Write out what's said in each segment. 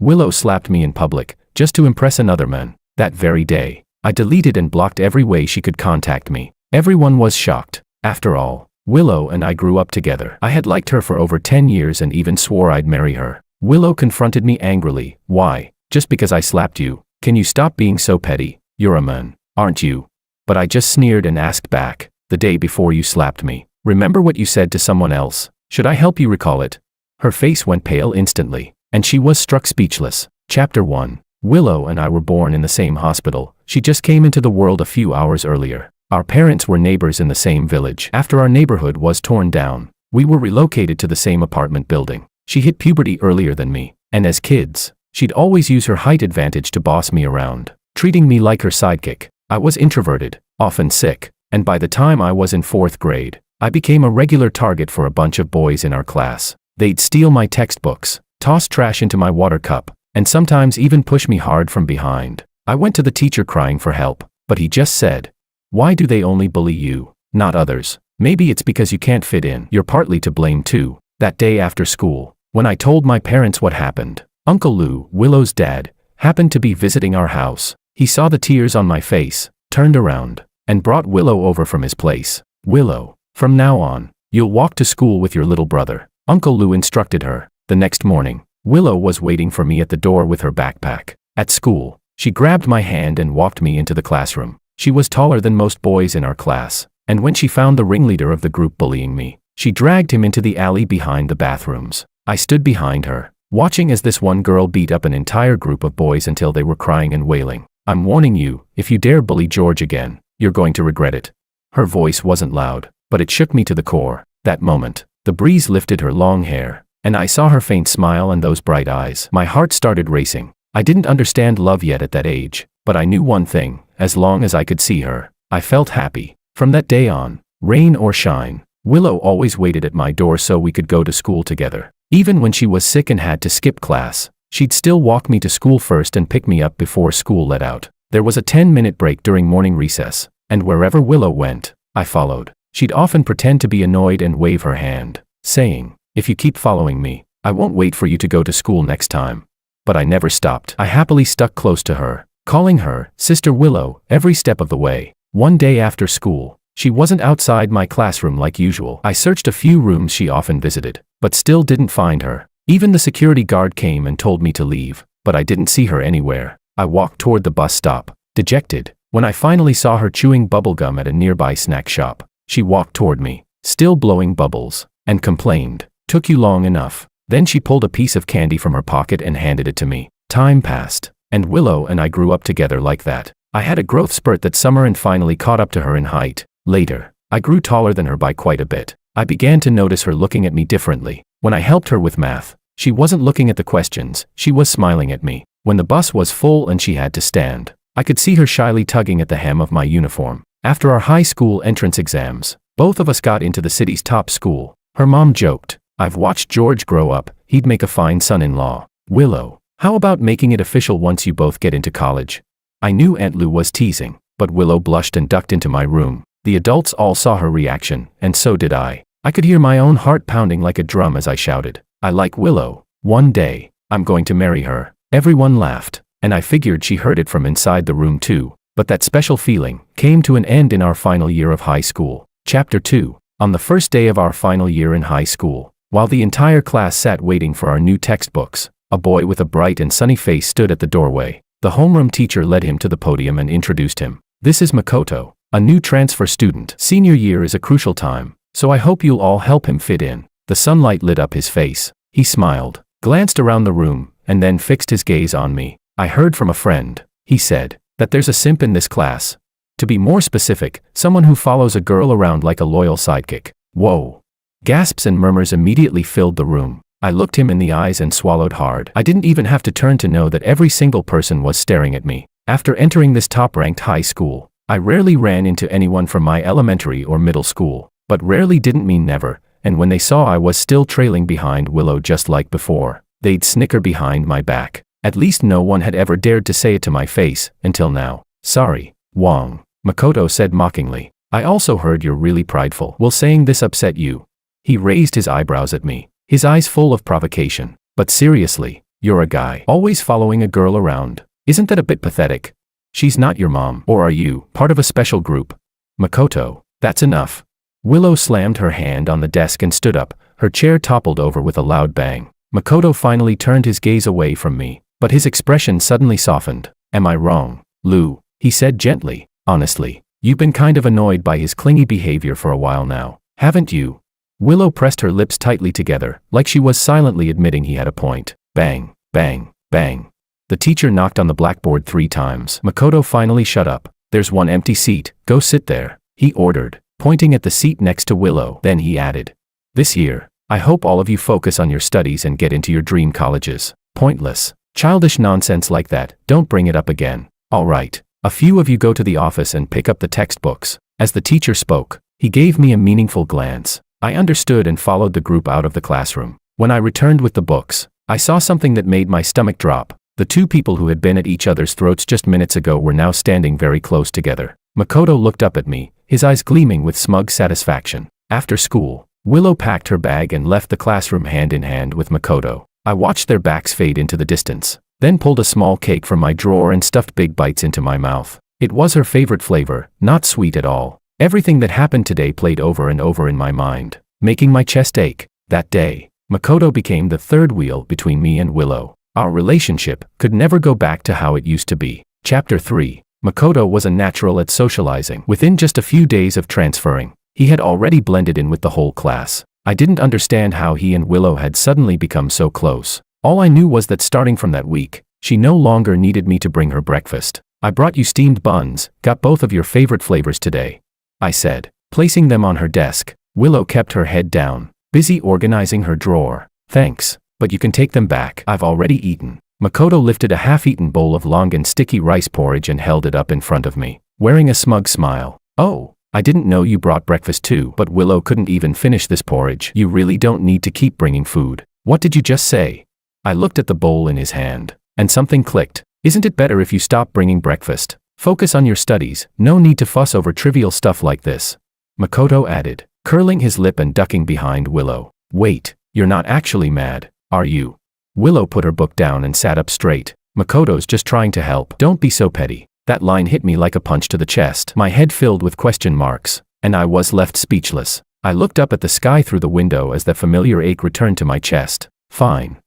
Willow slapped me in public, just to impress another man. That very day, I deleted and blocked every way she could contact me. Everyone was shocked. After all, Willow and I grew up together. I had liked her for over 10 years and even swore I'd marry her. Willow confronted me angrily. Why? Just because I slapped you? Can you stop being so petty? You're a man, aren't you? But I just sneered and asked back, the day before you slapped me, remember what you said to someone else? Should I help you recall it? Her face went pale instantly, and she was struck speechless. Chapter 1. Willow and I were born in the same hospital. She just came into the world a few hours earlier. Our parents were neighbors in the same village. After our neighborhood was torn down, we were relocated to the same apartment building. She hit puberty earlier than me, and as kids, she'd always use her height advantage to boss me around, treating me like her sidekick. I was introverted, often sick, and by the time I was in 4th grade, I became a regular target for a bunch of boys in our class. They'd steal my textbooks, toss trash into my water cup, and sometimes even push me hard from behind. I went to the teacher crying for help, but he just said, "Why do they only bully you, not others? Maybe it's because you can't fit in. You're partly to blame too." That day after school, when I told my parents what happened, Uncle Lou, Willow's dad, happened to be visiting our house. He saw the tears on my face, turned around, and brought Willow over from his place. "Willow, from now on, you'll walk to school with your little brother," Uncle Lou instructed her. The next morning, Willow was waiting for me at the door with her backpack. At school, she grabbed my hand and walked me into the classroom. She was taller than most boys in our class, and when she found the ringleader of the group bullying me, she dragged him into the alley behind the bathrooms. I stood behind her, watching as this one girl beat up an entire group of boys until they were crying and wailing. "I'm warning you, if you dare bully George again, you're going to regret it." Her voice wasn't loud, but it shook me to the core. That moment, the breeze lifted her long hair, and I saw her faint smile and those bright eyes. My heart started racing. I didn't understand love yet at that age, but I knew one thing: as long as I could see her, I felt happy. From that day on, rain or shine, Willow always waited at my door so we could go to school together. Even when she was sick and had to skip class, she'd still walk me to school first and pick me up before school let out. There was a 10-minute break during morning recess, and wherever Willow went, I followed. She'd often pretend to be annoyed and wave her hand, saying, "If you keep following me, I won't wait for you to go to school next time." But I never stopped. I happily stuck close to her, calling her Sister Willow every step of the way. One day after school, she wasn't outside my classroom like usual. I searched a few rooms she often visited, but still didn't find her. Even the security guard came and told me to leave, but I didn't see her anywhere. I walked toward the bus stop, dejected, when I finally saw her chewing bubblegum at a nearby snack shop. She walked toward me, still blowing bubbles, and complained, "Took you long enough." Then she pulled a piece of candy from her pocket and handed it to me. Time passed, and Willow and I grew up together like that. I had a growth spurt that summer and finally caught up to her in height. Later, I grew taller than her by quite a bit. I began to notice her looking at me differently. When I helped her with math, she wasn't looking at the questions, she was smiling at me. When the bus was full and she had to stand, I could see her shyly tugging at the hem of my uniform. After our high school entrance exams, both of us got into the city's top school. Her mom joked, "I've watched George grow up, he'd make a fine son-in-law." "Willow, how about making it official once you both get into college?" I knew Aunt Lou was teasing, but Willow blushed and ducked into my room. The adults all saw her reaction, and so did I. I could hear my own heart pounding like a drum as I shouted, "I like Willow. One day, I'm going to marry her." Everyone laughed, and I figured she heard it from inside the room too. But that special feeling came to an end in our final year of high school. Chapter 2. On the first day of our final year in high school, while the entire class sat waiting for our new textbooks, a boy with a bright and sunny face stood at the doorway. The homeroom teacher led him to the podium and introduced him. "This is Makoto, a new transfer student. Senior year is a crucial time, so I hope you'll all help him fit in." The sunlight lit up his face. He smiled, glanced around the room, and then fixed his gaze on me. "I heard from a friend," he said, "that there's a simp in this class. To be more specific, someone who follows a girl around like a loyal sidekick." Whoa. Gasps and murmurs immediately filled the room. I looked him in the eyes and swallowed hard. I didn't even have to turn to know that every single person was staring at me. After entering this top-ranked high school, I rarely ran into anyone from my elementary or middle school. But rarely didn't mean never, and when they saw I was still trailing behind Willow just like before, they'd snicker behind my back. At least no one had ever dared to say it to my face, until now. "Sorry, Wong," Makoto said mockingly. "I also heard you're really prideful. Will saying this upset you?" He raised his eyebrows at me, his eyes full of provocation. "But seriously, You're a guy always following a girl around. Isn't that a bit pathetic? She's not your mom, or are you part of a special group? Makoto, that's enough. Willow slammed her hand on the desk and stood up. Her chair toppled over with a loud bang. Makoto finally turned his gaze away from me, but his expression suddenly softened. Am I wrong, Lou? He said gently. Honestly, you've been kind of annoyed by his clingy behavior for a while now, haven't you? Willow pressed her lips tightly together, like she was silently admitting he had a point. Bang, bang, bang. The teacher knocked on the blackboard 3 times. Makoto finally shut up. There's one empty seat, go sit there, he ordered, pointing at the seat next to Willow. Then he added, this year, I hope all of you focus on your studies and get into your dream colleges. Pointless, childish nonsense like that, don't bring it up again. All right, a few of you go to the office and pick up the textbooks. As the teacher spoke, he gave me a meaningful glance. I understood and followed the group out of the classroom. When I returned with the books, I saw something that made my stomach drop. The 2 people who had been at each other's throats just minutes ago were now standing very close together. Makoto looked up at me, his eyes gleaming with smug satisfaction. After school, Willow packed her bag and left the classroom hand in hand with Makoto. I watched their backs fade into the distance, then pulled a small cake from my drawer and stuffed big bites into my mouth. It was her favorite flavor, not sweet at all. Everything that happened today played over and over in my mind, making my chest ache. That day, Makoto became the third wheel between me and Willow. Our relationship could never go back to how it used to be. Chapter 3. Makoto was a natural at socializing. Within just a few days of transferring, he had already blended in with the whole class. I didn't understand how he and Willow had suddenly become so close. All I knew was that starting from that week, she no longer needed me to bring her breakfast. I brought you steamed buns, got both of your favorite flavors today, I said, placing them on her desk. Willow kept her head down, busy organizing her drawer. Thanks, but you can take them back. I've already eaten. Makoto lifted a half-eaten bowl of long and sticky rice porridge and held it up in front of me, wearing a smug smile. Oh, I didn't know you brought breakfast too. But Willow couldn't even finish this porridge. You really don't need to keep bringing food. What did you just say? I looked at the bowl in his hand, and something clicked. Isn't it better if you stop bringing breakfast? Focus on your studies, no need to fuss over trivial stuff like this, Makoto added, curling his lip and ducking behind Willow. Wait, you're not actually mad, are you? Willow put her book down and sat up straight. Makoto's just trying to help. Don't be so petty. That line hit me like a punch to the chest. My head filled with question marks, and I was left speechless. I looked up at the sky through the window as that familiar ache returned to my chest. Fine,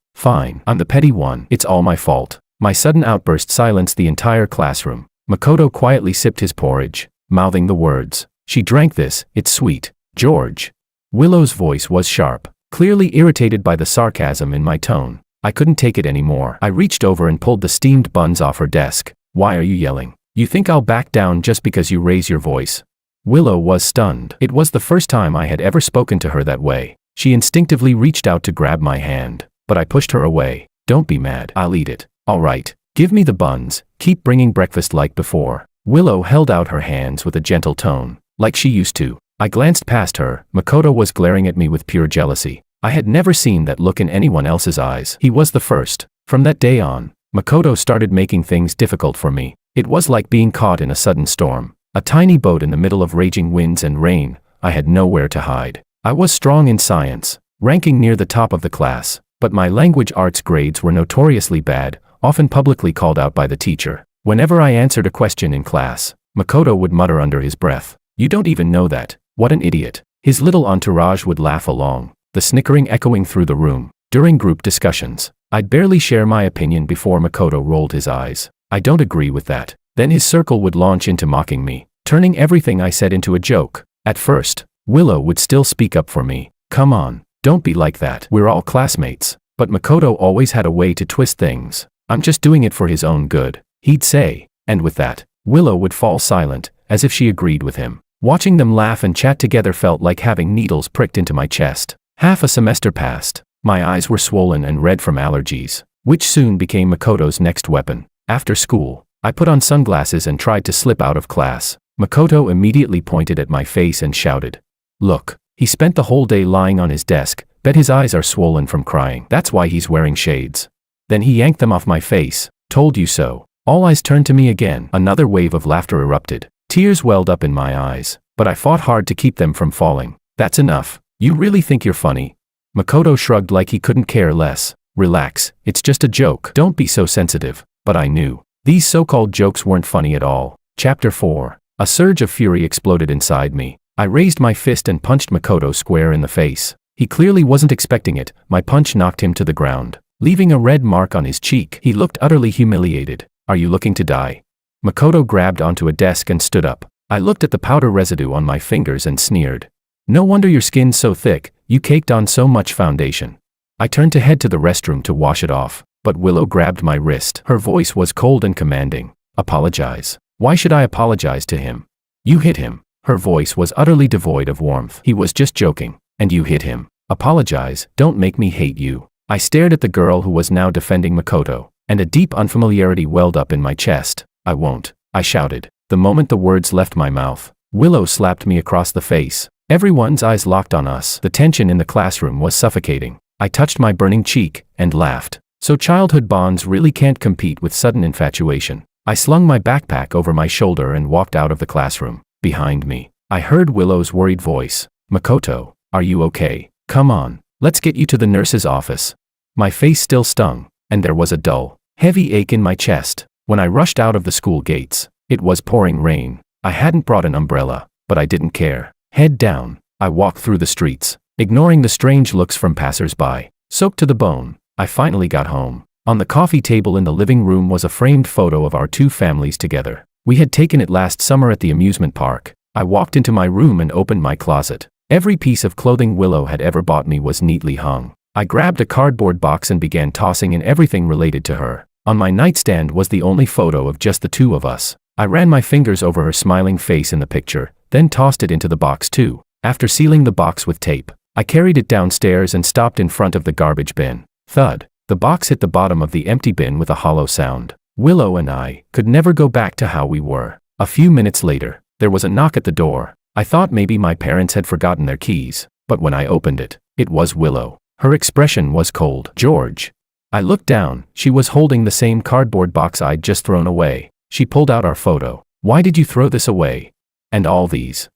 I'm the petty one. It's all my fault. My sudden outburst silenced the entire classroom. Makoto quietly sipped his porridge, mouthing the words, she drank this, it's sweet. George. Willow's voice was sharp, clearly irritated by the sarcasm in my tone. I couldn't take it anymore. I reached over and pulled the steamed buns off her desk. Why are you yelling? You think I'll back down just because you raise your voice? Willow was stunned. It was the first time I had ever spoken to her that way. She instinctively reached out to grab my hand, but I pushed her away. Don't be mad. I'll eat it. All right, give me the buns. Keep bringing breakfast like before. Willow held out her hands with a gentle tone, like she used to. I glanced past her. Makoto was glaring at me with pure jealousy. I had never seen that look in anyone else's eyes. He was the first. From that day on, Makoto started making things difficult for me. It was like being caught in a sudden storm. A tiny boat in the middle of raging winds and rain. I had nowhere to hide. I was strong in science, ranking near the top of the class, but my language arts grades were notoriously bad, often publicly called out by the teacher. Whenever I answered a question in class, Makoto would mutter under his breath, "You don't even know that. What an idiot." His little entourage would laugh along, the snickering echoing through the room. During group discussions, I'd barely share my opinion before Makoto rolled his eyes. I don't agree with that. Then his circle would launch into mocking me, turning everything I said into a joke. At first, Willow would still speak up for me. Come on, don't be like that. We're all classmates. But Makoto always had a way to twist things. I'm just doing it for his own good, he'd say. And with that, Willow would fall silent, as if she agreed with him. Watching them laugh and chat together felt like having needles pricked into my chest. Half a semester passed. My eyes were swollen and red from allergies, which soon became Makoto's next weapon. After school, I put on sunglasses and tried to slip out of class. Makoto immediately pointed at my face and shouted, "Look, he spent the whole day lying on his desk. Bet his eyes are swollen from crying. That's why he's wearing shades." Then he yanked them off my face. "Told you so." All eyes turned to me again. Another wave of laughter erupted. Tears welled up in my eyes, but I fought hard to keep them from falling. "That's enough. You really think you're funny?" Makoto shrugged like he couldn't care less. Relax, it's just a joke. Don't be so sensitive. But I knew. These so-called jokes weren't funny at all. Chapter 4. A surge of fury exploded inside me. I raised my fist and punched Makoto square in the face. He clearly wasn't expecting it. My punch knocked him to the ground, leaving a red mark on his cheek. He looked utterly humiliated. Are you looking to die? Makoto grabbed onto a desk and stood up. I looked at the powder residue on my fingers and sneered. No wonder your skin's so thick, you caked on so much foundation. I turned to head to the restroom to wash it off, but Willow grabbed my wrist. Her voice was cold and commanding. Apologize. Why should I apologize to him? You hit him. Her voice was utterly devoid of warmth. He was just joking. And you hit him. Apologize, don't make me hate you. I stared at the girl who was now defending Makoto, and a deep unfamiliarity welled up in my chest. I won't, I shouted. The moment the words left my mouth, Willow slapped me across the face. Everyone's eyes locked on us. The tension in the classroom was suffocating. I touched my burning cheek and laughed. So childhood bonds really can't compete with sudden infatuation. I slung my backpack over my shoulder and walked out of the classroom. Behind me, I heard Willow's worried voice. Makoto, are you okay? Come on, let's get you to the nurse's office. My face still stung, and there was a dull, heavy ache in my chest. When I rushed out of the school gates, it was pouring rain. I hadn't brought an umbrella, but I didn't care. Head down, I walked through the streets, ignoring the strange looks from passers-by. Soaked to the bone, I finally got home. On the coffee table in the living room was a framed photo of our two families together. We had taken it last summer at the amusement park. I walked into my room and opened my closet. Every piece of clothing Willow had ever bought me was neatly hung. I grabbed a cardboard box and began tossing in everything related to her. On my nightstand was the only photo of just the two of us. I ran my fingers over her smiling face in the picture, then tossed it into the box too. After sealing the box with tape, I carried it downstairs and stopped in front of the garbage bin. Thud. The box hit the bottom of the empty bin with a hollow sound. Willow and I could never go back to how we were. A few minutes later, there was a knock at the door. I thought maybe my parents had forgotten their keys, but when I opened it, it was Willow. Her expression was cold. George. I looked down. She was holding the same cardboard box I'd just thrown away. She pulled out our photo. Why did you throw this away? And all these?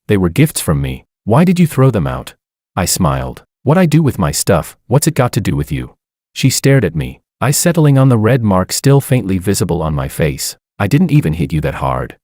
They were gifts from me. Why did you throw them out? I smiled. What I do with my stuff, what's it got to do with you? She stared at me, eyes settling on the red mark still faintly visible on my face. I didn't even hit you that hard.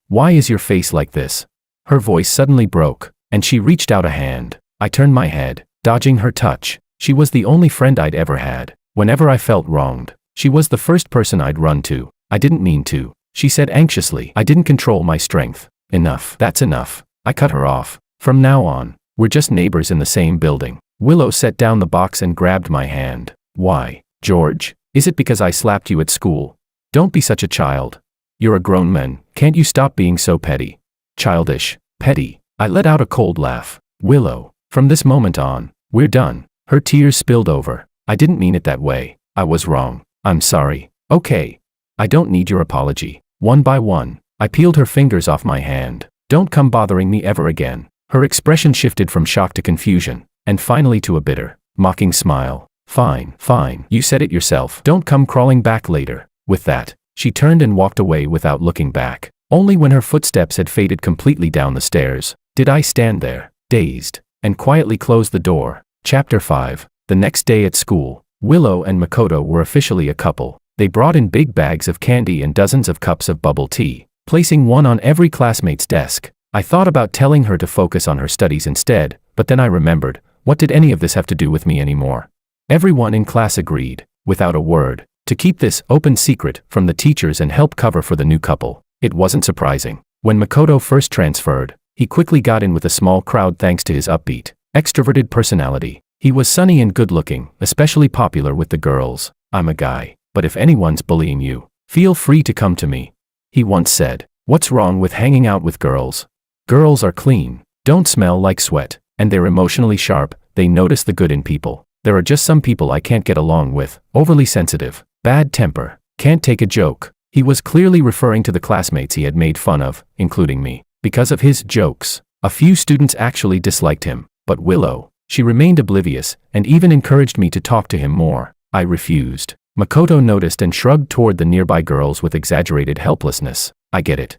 Why is your face like this? Her voice suddenly broke, and she reached out a hand. I turned my head, dodging her touch. She was the only friend I'd ever had. Whenever I felt wronged, she was the first person I'd run to. I didn't mean to, she said anxiously. I didn't control my strength. Enough. That's enough. I cut her off. From now on, we're just neighbors in the same building. Willow set down the box and grabbed my hand. Why, George? Is it because I slapped you at school? Don't be such a child. You're a grown man. Can't you stop being so petty? Childish. Petty. I let out a cold laugh. Willow, from this moment on, we're done. Her tears spilled over. I didn't mean it that way. I was wrong. I'm sorry. Okay. I don't need your apology. One by one, I peeled her fingers off my hand. Don't come bothering me ever again. Her expression shifted from shock to confusion, and finally to a bitter, mocking smile. Fine, fine. You said it yourself. Don't come crawling back later. With that, she turned and walked away without looking back. Only when her footsteps had faded completely down the stairs did I stand there, dazed, and quietly close the door. Chapter 5. The next day at school, Willow and Makoto were officially a couple. They brought in big bags of candy and dozens of cups of bubble tea, placing one on every classmate's desk. I thought about telling her to focus on her studies instead, but then I remembered, what did any of this have to do with me anymore? Everyone in class agreed, without a word, to keep this open secret from the teachers and help cover for the new couple. It wasn't surprising. When Makoto first transferred, he quickly got in with a small crowd thanks to his upbeat, extroverted personality. He was sunny and good-looking, especially popular with the girls. I'm a guy, but if anyone's bullying you, feel free to come to me. He once said, what's wrong with hanging out with girls? Girls are clean, don't smell like sweat, and they're emotionally sharp. They notice the good in people. There are just some people I can't get along with, overly sensitive, bad temper, can't take a joke. He was clearly referring to the classmates he had made fun of, including me. Because of his jokes, a few students actually disliked him, but Willow, she remained oblivious and even encouraged me to talk to him more. I refused. Makoto noticed and shrugged toward the nearby girls with exaggerated helplessness. I get it.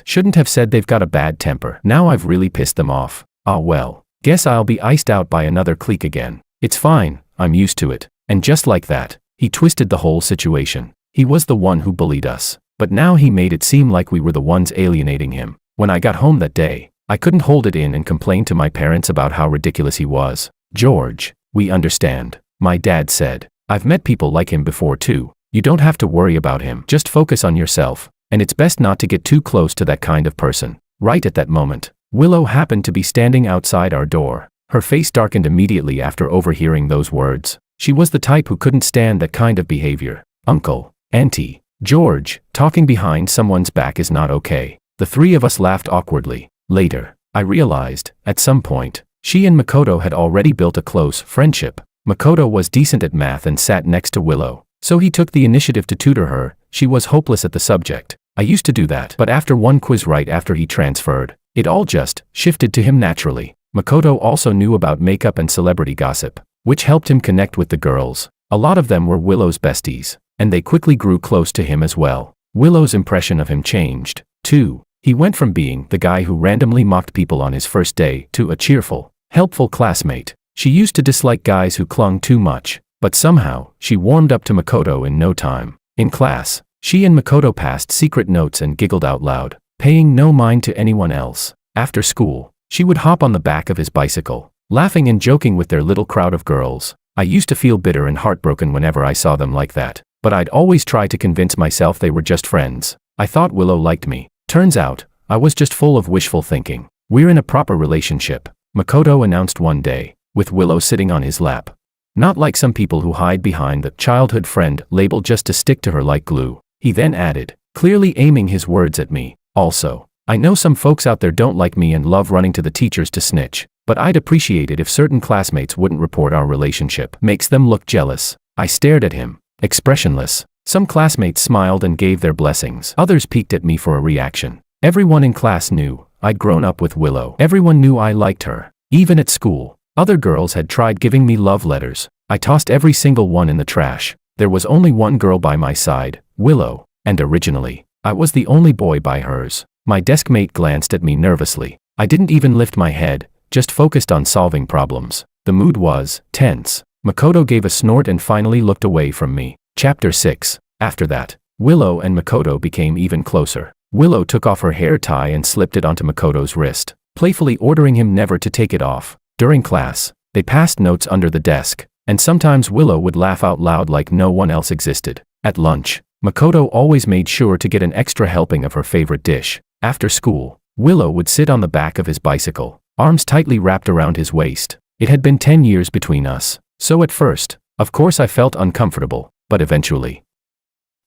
Shouldn't have said they've got a bad temper. Now I've really pissed them off. Ah well, guess I'll be iced out by another clique again. It's fine, I'm used to it. And just like that, he twisted the whole situation. He was the one who bullied us, but now he made it seem like we were the ones alienating him. When I got home that day, I couldn't hold it in and complain to my parents about how ridiculous he was. George, we understand, my dad said. I've met people like him before too. You don't have to worry about him. Just focus on yourself, and it's best not to get too close to that kind of person. Right at that moment, Willow happened to be standing outside our door. Her face darkened immediately after overhearing those words. She was the type who couldn't stand that kind of behavior. Uncle, Auntie, George, talking behind someone's back is not okay. The three of us laughed awkwardly. Later, I realized, at some point, she and Makoto had already built a close friendship. Makoto was decent at math and sat next to Willow, so he took the initiative to tutor her. She was hopeless at the subject. I used to do that, but after one quiz right after he transferred, it all just shifted to him naturally. Makoto also knew about makeup and celebrity gossip, which helped him connect with the girls. A lot of them were Willow's besties, and they quickly grew close to him as well. Willow's impression of him changed, too. He went from being the guy who randomly mocked people on his first day to a cheerful, helpful classmate. She used to dislike guys who clung too much, but somehow, she warmed up to Makoto in no time. In class, she and Makoto passed secret notes and giggled out loud, paying no mind to anyone else. After school, she would hop on the back of his bicycle, laughing and joking with their little crowd of girls. I used to feel bitter and heartbroken whenever I saw them like that, but I'd always try to convince myself they were just friends. I thought Willow liked me. Turns out, I was just full of wishful thinking. We're in a proper relationship, Makoto announced one day, with Willow sitting on his lap. Not like some people who hide behind the childhood friend label just to stick to her like glue. He then added, clearly aiming his words at me. Also, I know some folks out there don't like me and love running to the teachers to snitch, but I'd appreciate it if certain classmates wouldn't report our relationship. Makes them look jealous. I stared at him, expressionless. Some classmates smiled and gave their blessings. Others peeked at me for a reaction. Everyone in class knew I'd grown up with Willow. Everyone knew I liked her. Even at school, other girls had tried giving me love letters. I tossed every single one in the trash. There was only one girl by my side, Willow, and originally, I was the only boy by hers. My desk mate glanced at me nervously. I didn't even lift my head, just focused on solving problems. The mood was tense. Makoto gave a snort and finally looked away from me. Chapter 6. After that, Willow and Makoto became even closer. Willow took off her hair tie and slipped it onto Makoto's wrist, playfully ordering him never to take it off. During class, they passed notes under the desk, and sometimes Willow would laugh out loud like no one else existed. At lunch, Makoto always made sure to get an extra helping of her favorite dish. After school, Willow would sit on the back of his bicycle, arms tightly wrapped around his waist. It had been 10 years between us, so at first, of course I felt uncomfortable, but eventually,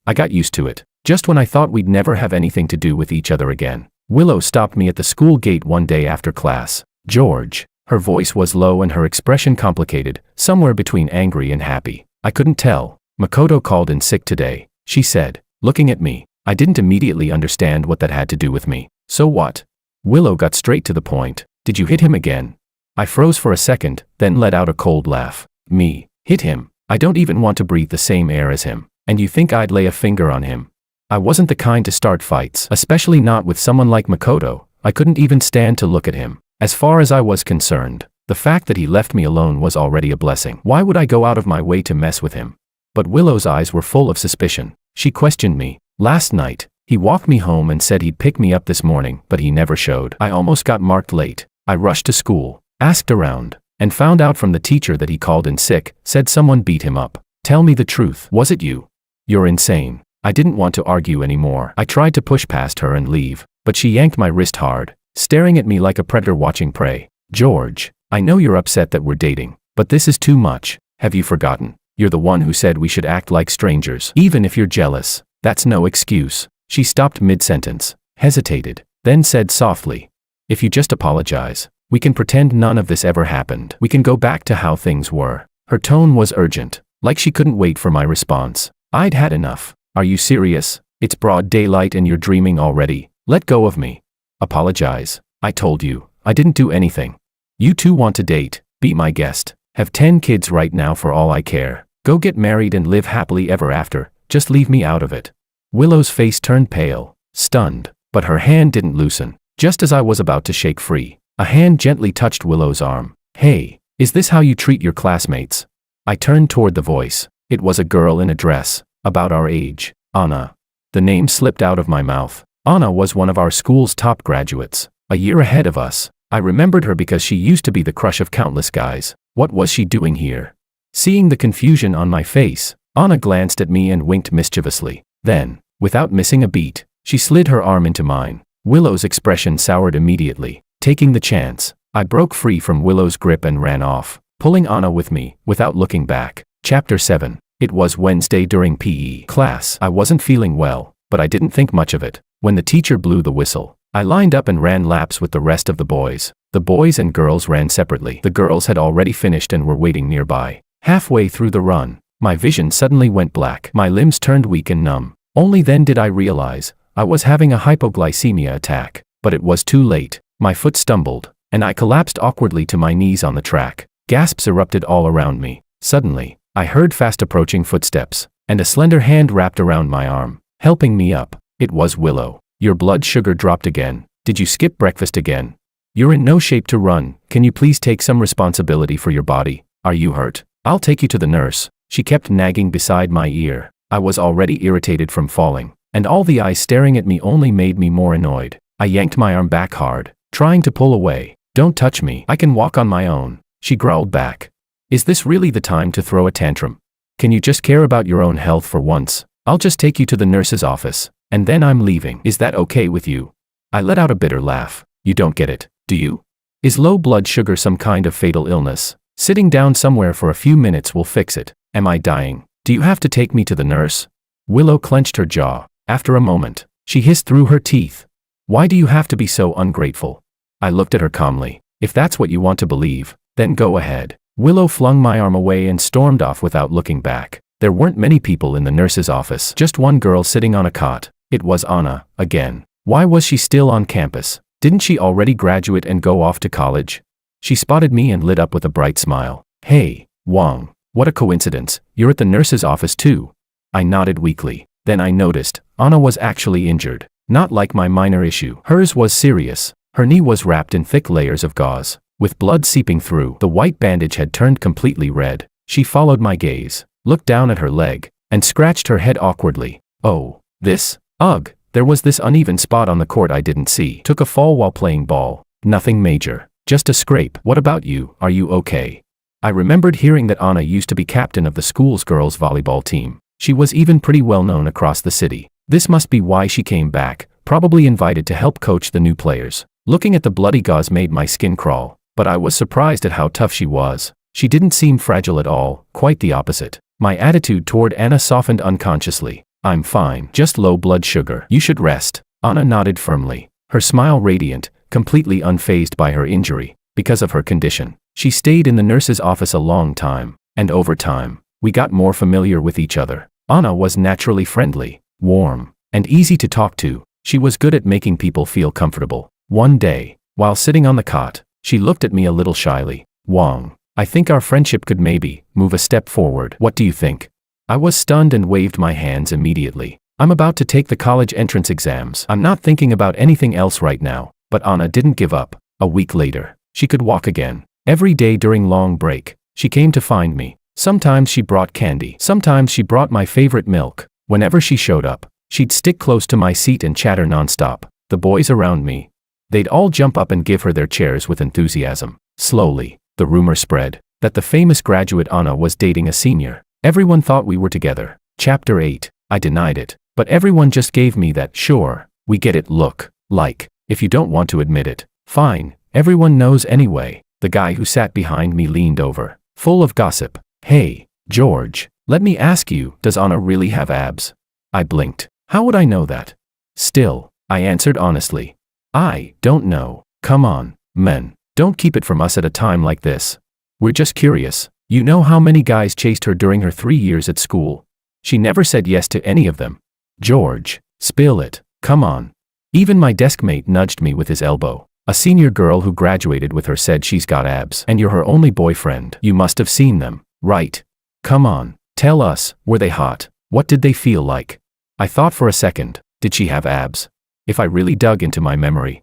I got used to it. Just when I thought we'd never have anything to do with each other again, Willow stopped me at the school gate one day after class. George. Her voice was low and her expression complicated, somewhere between angry and happy. I couldn't tell. Makoto called in sick today, she said, looking at me. I didn't immediately understand what that had to do with me. So what? Willow got straight to the point. Did you hit him again? I froze for a second, then let out a cold laugh. Me? Hit him? I don't even want to breathe the same air as him. And you think I'd lay a finger on him? I wasn't the kind to start fights, especially not with someone like Makoto. I couldn't even stand to look at him. As far as I was concerned, the fact that he left me alone was already a blessing. Why would I go out of my way to mess with him? But Willow's eyes were full of suspicion. She questioned me. Last night, he walked me home and said he'd pick me up this morning, but he never showed. I almost got marked late. I rushed to school, asked around, and found out from the teacher that he called in sick, said someone beat him up. Tell me the truth. Was it you? You're insane. I didn't want to argue anymore. I tried to push past her and leave, but she yanked my wrist hard, staring at me like a predator watching prey. George, I know you're upset that we're dating, but this is too much. Have you forgotten? You're the one who said we should act like strangers. Even if you're jealous, that's no excuse. She stopped mid-sentence, hesitated, then said softly, if you just apologize, we can pretend none of this ever happened. We can go back to how things were. Her tone was urgent, like she couldn't wait for my response. I'd had enough. Are you serious? It's broad daylight and you're dreaming already. Let go of me. Apologize. I told you, I didn't do anything. You two want to date, be my guest. Have 10 kids right now for all I care. Go get married and live happily ever after. Just leave me out of it. Willow's face turned pale, stunned, but her hand didn't loosen. Just as I was about to shake free, a hand gently touched Willow's arm. Hey, Is this how you treat your classmates? I turned toward the voice. It was a girl in a dress, about our age, Anna. The name slipped out of my mouth. Anna was one of our school's top graduates, a year ahead of us. I remembered her because she used to be the crush of countless guys. What was she doing here? Seeing the confusion on my face, Anna glanced at me and winked mischievously. Then, without missing a beat, she slid her arm into mine. Willow's expression soured immediately. Taking the chance, I broke free from Willow's grip and ran off, pulling Anna with me, without looking back. Chapter 7. It was Wednesday during PE class. I wasn't feeling well, but I didn't think much of it. When the teacher blew the whistle, I lined up and ran laps with the rest of the boys. The boys and girls ran separately. The girls had already finished and were waiting nearby. Halfway through the run, my vision suddenly went black. My limbs turned weak and numb. Only then did I realize I was having a hypoglycemia attack. But it was too late. My foot stumbled, and I collapsed awkwardly to my knees on the track. Gasps erupted all around me. Suddenly, I heard fast approaching footsteps, and a slender hand wrapped around my arm, helping me up. It was Willow. Your blood sugar dropped again. Did you skip breakfast again? You're in no shape to run. Can you please take some responsibility for your body? Are you hurt? I'll take you to the nurse. She kept nagging beside my ear. I was already irritated from falling, and all the eyes staring at me only made me more annoyed. I yanked my arm back hard, trying to pull away. Don't touch me. I can walk on my own. She growled back. Is this really the time to throw a tantrum? Can you just care about your own health for once? I'll just take you to the nurse's office, and then I'm leaving. Is that okay with you? I let out a bitter laugh. You don't get it, do you? Is low blood sugar some kind of fatal illness? Sitting down somewhere for a few minutes will fix it. Am I dying? Do you have to take me to the nurse? Willow clenched her jaw. After a moment, she hissed through her teeth. Why do you have to be so ungrateful? I looked at her calmly. If that's what you want to believe, then go ahead. Willow flung my arm away and stormed off without looking back. There weren't many people in the nurse's office, just one girl sitting on a cot. It was Anna, again. Why was she still on campus? Didn't she already graduate and go off to college? She spotted me and lit up with a bright smile. Hey, Wang, what a coincidence, you're at the nurse's office too. I nodded weakly. Then I noticed, Anna was actually injured. Not like my minor issue. Hers was serious. Her knee was wrapped in thick layers of gauze, with blood seeping through. The white bandage had turned completely red. She followed my gaze, looked down at her leg, and scratched her head awkwardly. Oh, this? Ugh, there was this uneven spot on the court I didn't see. Took a fall while playing ball. Nothing major. Just a scrape. What about you? Are you okay? I remembered hearing that Anna used to be captain of the school's girls' volleyball team. She was even pretty well known across the city. This must be why she came back, probably invited to help coach the new players. Looking at the bloody gauze made my skin crawl, but I was surprised at how tough she was. She didn't seem fragile at all, quite the opposite. My attitude toward Anna softened unconsciously. I'm fine, just low blood sugar. You should rest. Anna nodded firmly, her smile radiant, completely unfazed by her injury. Because of her condition, she stayed in the nurse's office a long time, and over time, we got more familiar with each other. Anna was naturally friendly, warm, and easy to talk to. She was good at making people feel comfortable. One day, while sitting on the cot, she looked at me a little shyly. Wang, I think our friendship could maybe move a step forward. What do you think? I was stunned and waved my hands immediately. I'm about to take the college entrance exams. I'm not thinking about anything else right now. But Anna didn't give up. A week later, she could walk again. Every day during long break, she came to find me. Sometimes she brought candy. Sometimes she brought my favorite milk. Whenever she showed up, she'd stick close to my seat and chatter nonstop. The boys around me, they'd all jump up and give her their chairs with enthusiasm. Slowly, the rumor spread that the famous graduate Anna was dating a senior. Everyone thought we were together. Chapter 8. I denied it, but everyone just gave me that sure, we get it look. Like, if you don't want to admit it, fine, everyone knows anyway. The guy who sat behind me leaned over, full of gossip. Hey, George, let me ask you, does Anna really have abs? I blinked. How would I know that? Still, I answered honestly. I don't know. Come on, men, don't keep it from us at a time like this. We're just curious. You know how many guys chased her during her 3 years at school? She never said yes to any of them. George, spill it. Come on. Even my desk mate nudged me with his elbow. A senior girl who graduated with her said she's got abs. And you're her only boyfriend. You must have seen them, right? Come on. Tell us, were they hot? What did they feel like? I thought for a second, did she have abs? If I really dug into my memory,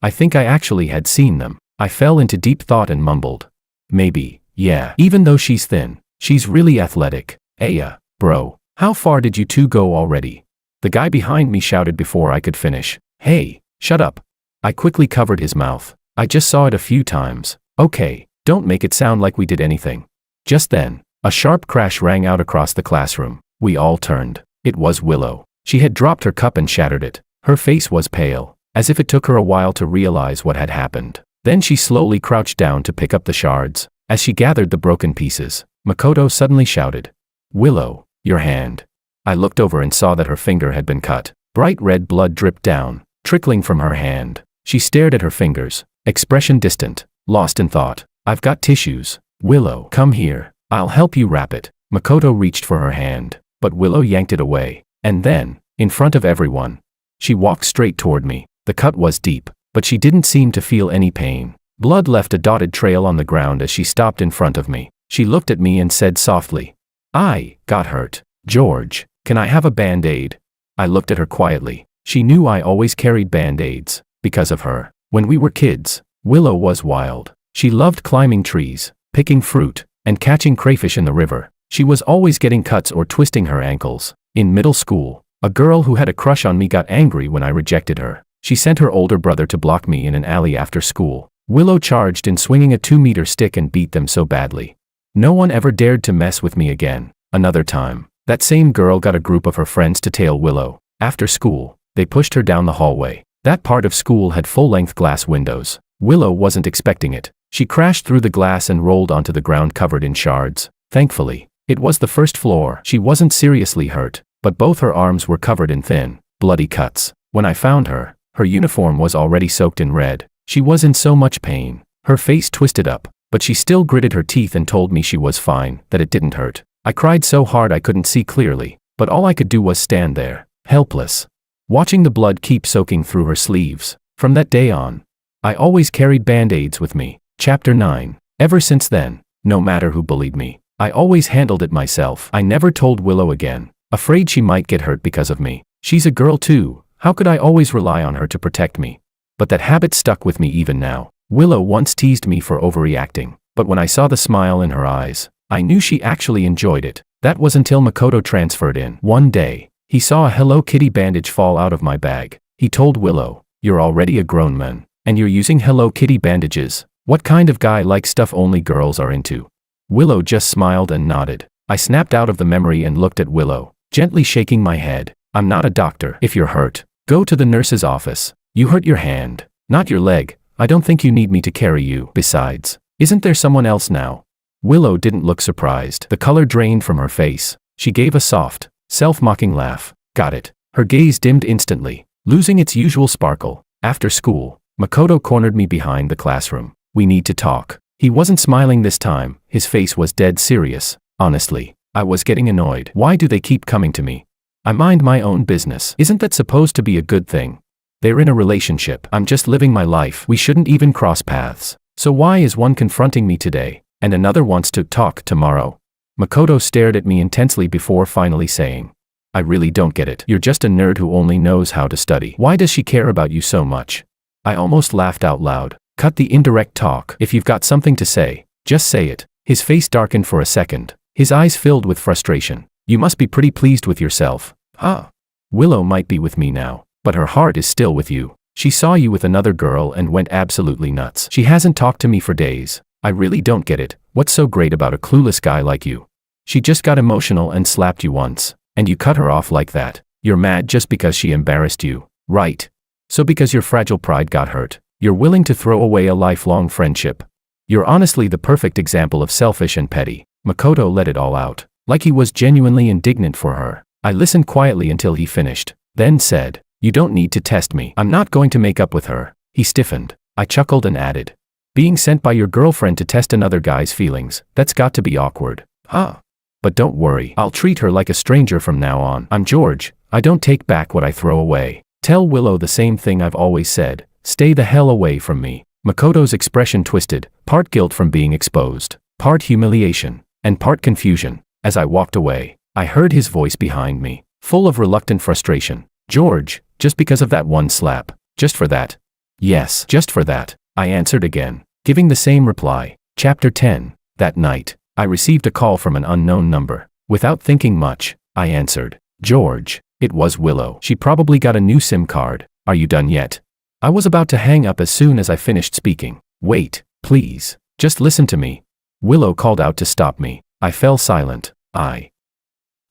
I think I actually had seen them. I fell into deep thought and mumbled. Maybe, yeah. Even though she's thin, she's really athletic. Aya, bro, how far did you two go already? The guy behind me shouted before I could finish. Hey, shut up. I quickly covered his mouth. I just saw it a few times. Okay, don't make it sound like we did anything. Just then, a sharp crash rang out across the classroom. We all turned. It was Willow. She had dropped her cup and shattered it. Her face was pale, as if it took her a while to realize what had happened. Then she slowly crouched down to pick up the shards. As she gathered the broken pieces, Makoto suddenly shouted, "Willow, your hand." I looked over and saw that her finger had been cut. Bright red blood dripped down, trickling from her hand. She stared at her fingers, expression distant, lost in thought. "I've got tissues. Willow, come here. I'll help you wrap it." Makoto reached for her hand, but Willow yanked it away. And then, in front of everyone, she walked straight toward me. The cut was deep, but she didn't seem to feel any pain. Blood left a dotted trail on the ground as she stopped in front of me. She looked at me and said softly, "I got hurt. George, can I have a Band-Aid?" I looked at her quietly. She knew I always carried Band-Aids, because of her. When we were kids, Willow was wild. She loved climbing trees, picking fruit, and catching crayfish in the river. She was always getting cuts or twisting her ankles. In middle school, a girl who had a crush on me got angry when I rejected her. She sent her older brother to block me in an alley after school. Willow charged in swinging a 2-meter stick and beat them so badly. No one ever dared to mess with me again. Another time, that same girl got a group of her friends to tail Willow. After school, they pushed her down the hallway. That part of school had full-length glass windows. Willow wasn't expecting it. She crashed through the glass and rolled onto the ground covered in shards. Thankfully, it was the first floor. She wasn't seriously hurt, but both her arms were covered in thin, bloody cuts. When I found her, her uniform was already soaked in red. She was in so much pain. Her face twisted up, but she still gritted her teeth and told me she was fine, that it didn't hurt. I cried so hard I couldn't see clearly, but all I could do was stand there, helpless, watching the blood keep soaking through her sleeves. From that day on, I always carried Band-Aids with me. Chapter 9. Ever since then, no matter who bullied me, I always handled it myself. I never told Willow again, afraid she might get hurt because of me. She's a girl too. How could I always rely on her to protect me? But that habit stuck with me even now. Willow once teased me for overreacting, but when I saw the smile in her eyes, I knew she actually enjoyed it. That was until Makoto transferred in. One day, he saw a Hello Kitty bandage fall out of my bag. He told Willow, "You're already a grown man, and you're using Hello Kitty bandages. What kind of guy likes stuff only girls are into?" Willow just smiled and nodded. I snapped out of the memory and looked at Willow, gently shaking my head. "I'm not a doctor. If you're hurt, go to the nurse's office. You hurt your hand, not your leg. I don't think you need me to carry you. Besides, isn't there someone else now?" Willow didn't look surprised. The color drained from her face. She gave a soft, self-mocking laugh. "Got it." Her gaze dimmed instantly, losing its usual sparkle. After school, Makoto cornered me behind the classroom. "We need to talk." He wasn't smiling this time. His face was dead serious. Honestly, I was getting annoyed. Why do they keep coming to me? I mind my own business. Isn't that supposed to be a good thing? They're in a relationship. I'm just living my life. We shouldn't even cross paths. So why is one confronting me today, and another wants to talk tomorrow? Makoto stared at me intensely before finally saying, "I really don't get it. You're just a nerd who only knows how to study. Why does she care about you so much?" I almost laughed out loud. Cut the indirect talk. If you've got something to say, just say it. His face darkened for a second. His eyes filled with frustration. "You must be pretty pleased with yourself, huh? Willow might be with me now, but her heart is still with you. She saw you with another girl and went absolutely nuts. She hasn't talked to me for days. I really don't get it. What's so great about a clueless guy like you? She just got emotional and slapped you once, and you cut her off like that. You're mad just because she embarrassed you, right? So because your fragile pride got hurt, you're willing to throw away a lifelong friendship. You're honestly the perfect example of selfish and petty." Makoto let it all out, like he was genuinely indignant for her. I listened quietly until he finished, then said, "You don't need to test me. I'm not going to make up with her." He stiffened. I chuckled and added, "Being sent by your girlfriend to test another guy's feelings, that's got to be awkward, huh? But don't worry, I'll treat her like a stranger from now on. I'm George. I don't take back what I throw away." Tell Willow the same thing I've always said. Stay the hell away from me. Makoto's expression twisted, part guilt from being exposed, part humiliation, and part confusion. As I walked away, I heard his voice behind me, full of reluctant frustration. "George, just because of that one slap, just for that?" "Yes, just for that," I answered again, giving the same reply. Chapter 10. That night, I received a call from an unknown number. Without thinking much, I answered. George. It was Willow. She probably got a new SIM card. Are you done yet? I was about to hang up as soon as I finished speaking. Wait, please. Just listen to me. Willow called out to stop me. I fell silent. I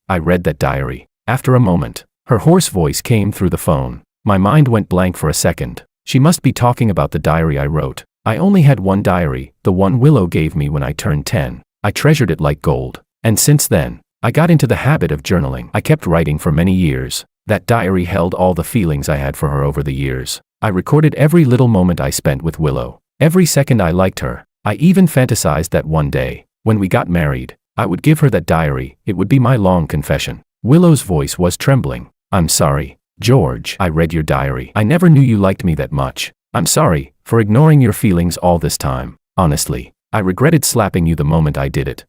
read that diary. After a moment, her hoarse voice came through the phone. My mind went blank for a second. She must be talking about the diary I wrote. I only had one diary, the one Willow gave me when I turned 10. I treasured it like gold. And since then, I got into the habit of journaling. I kept writing for many years. That diary held all the feelings I had for her over the years. I recorded every little moment I spent with Willow. Every second I liked her. I even fantasized that one day, when we got married, I would give her that diary. It would be my long confession. Willow's voice was trembling. I'm sorry, George. I read your diary. I never knew you liked me that much. I'm sorry for ignoring your feelings all this time. Honestly, I regretted slapping you the moment I did it.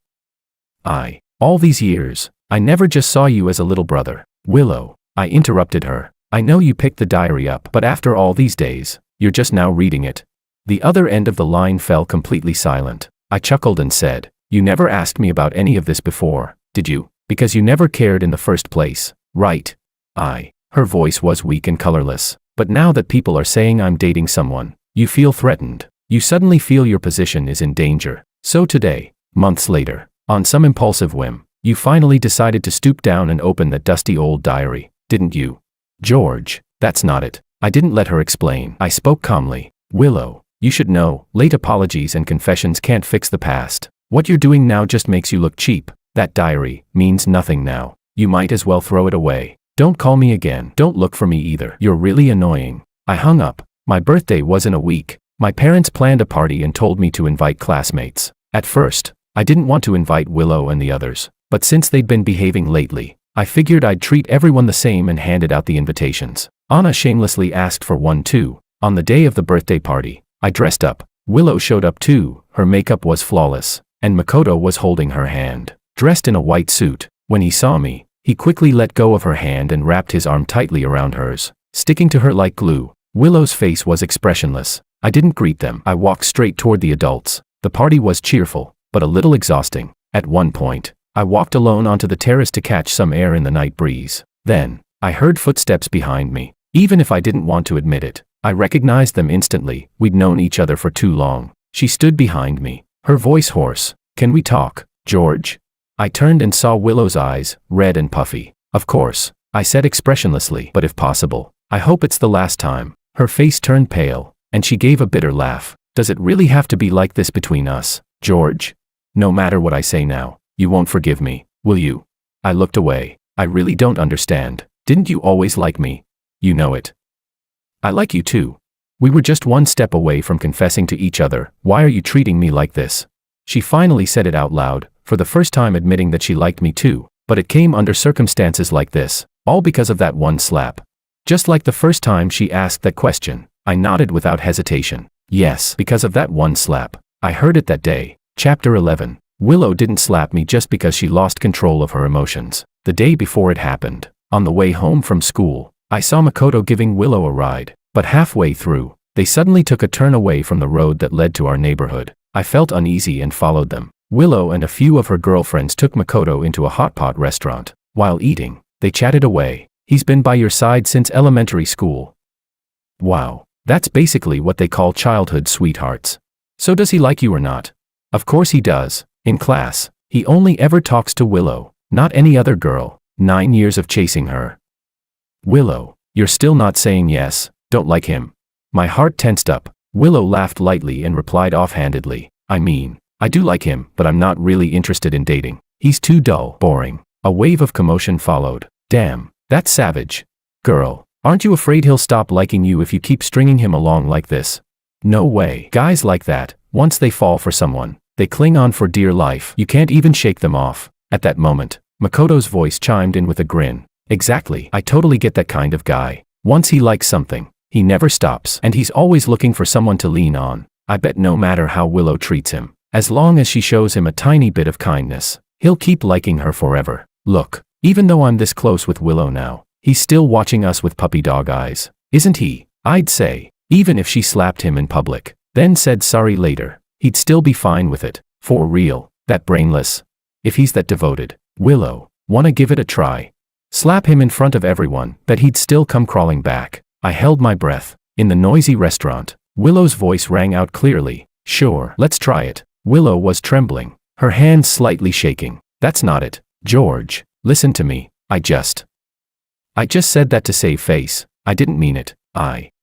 All these years, I never just saw you as a little brother. Willow. I interrupted her. I know you picked the diary up, but after all these days, you're just now reading it. The other end of the line fell completely silent. I chuckled and said, you never asked me about any of this before, did you? Because you never cared in the first place, right? Her voice was weak and colorless. But now that people are saying I'm dating someone, you feel threatened. You suddenly feel your position is in danger. So today, months later, on some impulsive whim, you finally decided to stoop down and open that dusty old diary, didn't you? George, that's not it. I didn't let her explain. I spoke calmly. Willow, you should know, late apologies and confessions can't fix the past. What you're doing now just makes you look cheap. That diary means nothing now. You might as well throw it away. Don't call me again. Don't look for me either. You're really annoying. I hung up. My birthday was in a week. My parents planned a party and told me to invite classmates. At first, I didn't want to invite Willow and the others, but since they'd been behaving lately, I figured I'd treat everyone the same and handed out the invitations. Anna shamelessly asked for one too. On the day of the birthday party, I dressed up. Willow showed up too. Her makeup was flawless, and Makoto was holding her hand, dressed in a white suit. When he saw me, he quickly let go of her hand and wrapped his arm tightly around hers, sticking to her like glue. Willow's face was expressionless. I didn't greet them. I walked straight toward the adults. The party was cheerful, but a little exhausting. At one point, I walked alone onto the terrace to catch some air in the night breeze. Then, I heard footsteps behind me. Even if I didn't want to admit it, I recognized them instantly. We'd known each other for too long. She stood behind me, her voice hoarse. Can we talk, George? I turned and saw Willow's eyes, red and puffy. Of course, I said expressionlessly, but if possible, I hope it's the last time. Her face turned pale, and she gave a bitter laugh. Does it really have to be like this between us, George? No matter what I say now, you won't forgive me, will you? I looked away. I really don't understand. Didn't you always like me? You know it. I like you too. We were just one step away from confessing to each other. Why are you treating me like this? She finally said it out loud, for the first time admitting that she liked me too, but it came under circumstances like this, all because of that one slap. Just like the first time she asked that question, I nodded without hesitation. Yes, because of that one slap. I heard it that day. Chapter 11. Willow didn't slap me just because she lost control of her emotions. The day before it happened, on the way home from school, I saw Makoto giving Willow a ride, but halfway through, they suddenly took a turn away from the road that led to our neighborhood. I felt uneasy and followed them. Willow and a few of her girlfriends took Makoto into a hot pot restaurant. While eating, they chatted away. He's been by your side since elementary school. Wow, that's basically what they call childhood sweethearts. So does he like you or not? Of course he does. In class, he only ever talks to Willow, not any other girl. 9 years of chasing her. Willow, you're still not saying yes, don't like him. My heart tensed up. Willow laughed lightly and replied offhandedly, I mean, I do like him, but I'm not really interested in dating. He's too dull, boring. A wave of commotion followed. Damn, that's savage. Girl, aren't you afraid he'll stop liking you if you keep stringing him along like this? No way. Guys like that, once they fall for someone, they cling on for dear life. You can't even shake them off. At that moment, Makoto's voice chimed in with a grin. Exactly. I totally get that kind of guy. Once he likes something, he never stops, and he's always looking for someone to lean on. I bet no matter how Willow treats him, as long as she shows him a tiny bit of kindness, he'll keep liking her forever. Look, even though I'm this close with Willow now, he's still watching us with puppy dog eyes, isn't he? I'd say, even if she slapped him in public, then said sorry later, he'd still be fine with it. For real, that brainless. If he's that devoted, Willow, wanna give it a try? Slap him in front of everyone, that he'd still come crawling back. I held my breath. In the noisy restaurant, Willow's voice rang out clearly. Sure, let's try it. Willow was trembling, her hands slightly shaking. That's not it, George. Listen to me. I just said that to save face. I didn't mean it.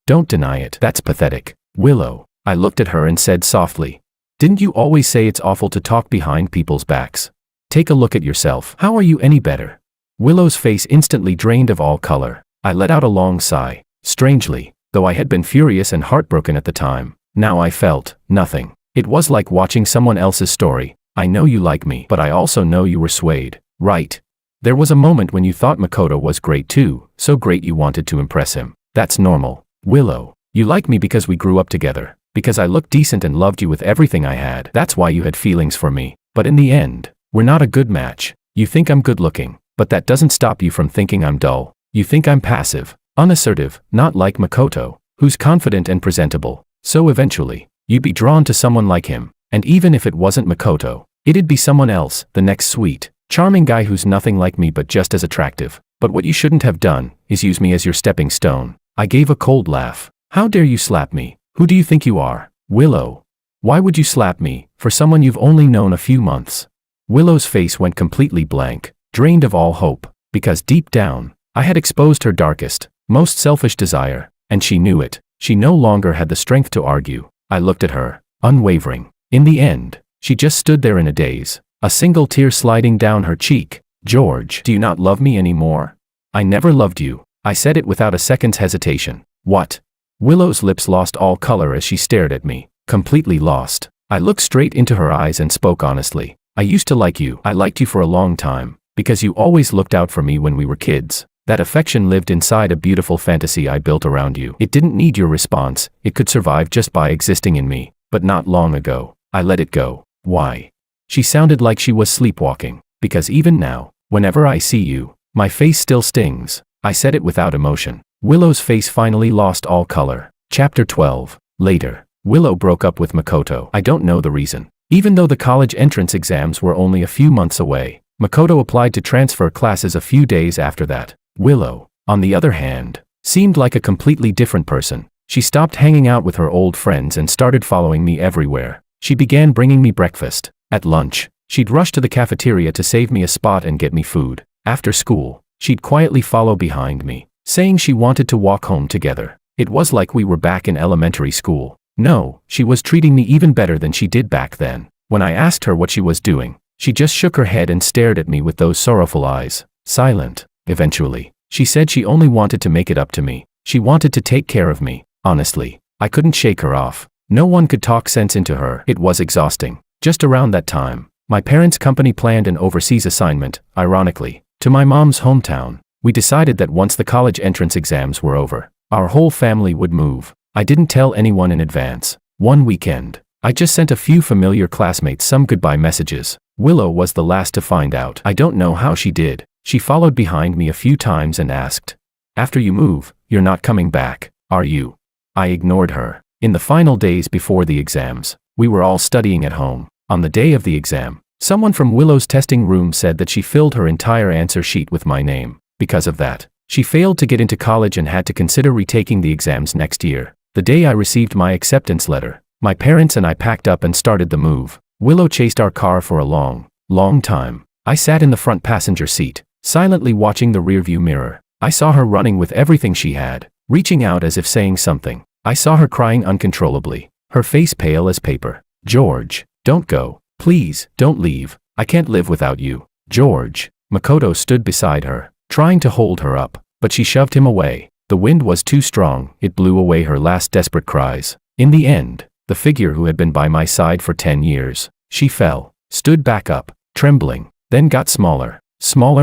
Don't deny it. That's pathetic. Willow. I looked at her and said softly. Didn't you always say it's awful to talk behind people's backs? Take a look at yourself. How are you any better? Willow's face instantly drained of all color. I let out a long sigh. Strangely, though I had been furious and heartbroken at the time, now I felt nothing. It was like watching someone else's story. I know you like me, but I also know you were swayed, right? There was a moment when you thought Makoto was great too, so great you wanted to impress him. That's normal. Willow, you like me because we grew up together, because I looked decent and loved you with everything I had. That's why you had feelings for me. But in the end, we're not a good match. You think I'm good looking, but that doesn't stop you from thinking I'm dull. You think I'm passive, unassertive, not like Makoto, who's confident and presentable. So eventually, you'd be drawn to someone like him, and even if it wasn't Makoto, it'd be someone else, the next sweet, charming guy who's nothing like me but just as attractive. But what you shouldn't have done is use me as your stepping stone. I gave a cold laugh. How dare you slap me? Who do you think you are? Willow. Why would you slap me, for someone you've only known a few months? Willow's face went completely blank, drained of all hope, because deep down, I had exposed her darkest, most selfish desire, and she knew it. She no longer had the strength to argue. I looked at her, unwavering. In the end, she just stood there in a daze, a single tear sliding down her cheek. George, do you not love me anymore? I never loved you. I said it without a second's hesitation. What? Willow's lips lost all color as she stared at me, completely lost. I looked straight into her eyes and spoke honestly. I used to like you. I liked you for a long time, because you always looked out for me when we were kids. That affection lived inside a beautiful fantasy I built around you. It didn't need your response. It could survive just by existing in me. But not long ago, I let it go. Why? She sounded like she was sleepwalking. Because even now, whenever I see you, my face still stings. I said it without emotion. Willow's face finally lost all color. Chapter 12. Later, Willow broke up with Makoto. I don't know the reason. Even though the college entrance exams were only a few months away, Makoto applied to transfer classes a few days after that. Willow, on the other hand, seemed like a completely different person. She stopped hanging out with her old friends and started following me everywhere. She began bringing me breakfast. At lunch, she'd rush to the cafeteria to save me a spot and get me food. After school, she'd quietly follow behind me, saying she wanted to walk home together. It was like we were back in elementary school. No, she was treating me even better than she did back then. When I asked her what she was doing, she just shook her head and stared at me with those sorrowful eyes, silent. Eventually, she said she only wanted to make it up to me. She wanted to take care of me. Honestly, I couldn't shake her off. No one could talk sense into her. It was exhausting. Just around that time, my parents' company planned an overseas assignment, ironically, to my mom's hometown. We decided that once the college entrance exams were over, our whole family would move. I didn't tell anyone in advance. One weekend, I just sent a few familiar classmates some goodbye messages. Willow was the last to find out. I don't know how she did. She followed behind me a few times and asked, "After you move, you're not coming back, are you?" I ignored her. In the final days before the exams, we were all studying at home. On the day of the exam, someone from Willow's testing room said that she filled her entire answer sheet with my name. Because of that, she failed to get into college and had to consider retaking the exams next year. The day I received my acceptance letter, my parents and I packed up and started the move. Willow chased our car for a long time. I sat in the front passenger seat, silently watching the rearview mirror. I saw her running with everything she had, reaching out as if saying something. I saw her crying uncontrollably, her face pale as paper. "George, don't go. Please, don't leave. I can't live without you. George." Makoto stood beside her, trying to hold her up, but she shoved him away. The wind was too strong. It blew away her last desperate cries. In the end, the figure who had been by my side for 10 years, she fell, stood back up, trembling, then got smaller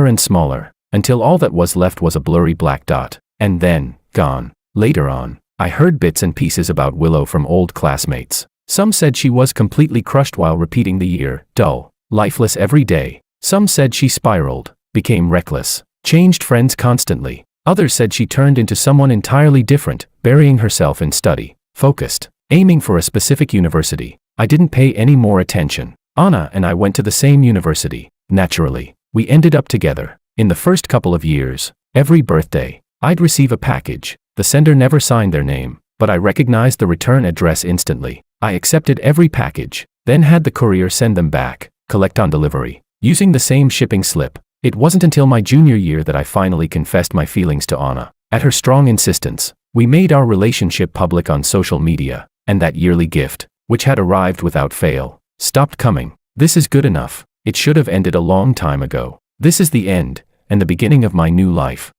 and smaller, until all that was left was a blurry black dot, and then, gone. Later on, I heard bits and pieces about Willow from old classmates. Some said she was completely crushed while repeating the year, dull, lifeless every day. Some said she spiraled, became reckless, changed friends constantly. Others said she turned into someone entirely different, burying herself in study, focused, aiming for a specific university. I didn't pay any more attention. Anna and I went to the same university. Naturally, we ended up together. In the first couple of years, every birthday, I'd receive a package. The sender never signed their name, but I recognized the return address instantly. I accepted every package, then had the courier send them back, collect on delivery, using the same shipping slip. It wasn't until my junior year that I finally confessed my feelings to Anna. At her strong insistence, we made our relationship public on social media, and that yearly gift, which had arrived without fail, stopped coming. This is good enough. It should have ended a long time ago. This is the end, and the beginning of my new life.